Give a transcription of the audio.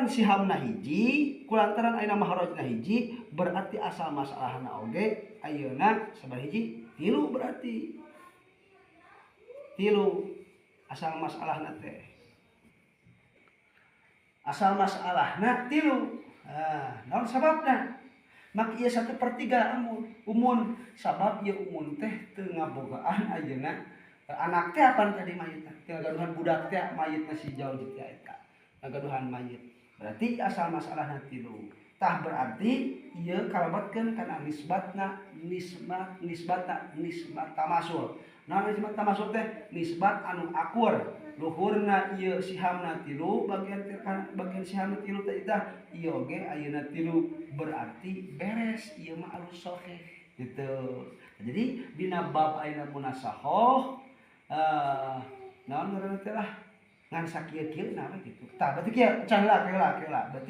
sihamna hiji kulantaran ayeuna maharojna hiji berarti asal masalahna oge ayeuna sabaraha hiji 3 berarti 3 asal masalahna teh asal masalahna 3 naon sababna mak ieu 1/3 umun sabab ieu umun teh teu ngabogaan ayeuna anak teh apan tadi mayitna teu gaduhan budak teh mayitna si jauh teh eta gaduhan mayit berarti asal masalahna 3 tah berarti ieu kalabatkeun kana nisbat tamasul naon nisbat tamasul teh nisbat anu akur luhurna ieu sihamna 3 bagian sihamna 3 teh tah ieu oge ayeuna 3 berarti beres ieu mah alus sahih gitu. Jadi dina bab ayeuna munasahah naon ngaranna teh lah ngan sakieu-kieu nah gitu. Tah berarti kieu can lah berarti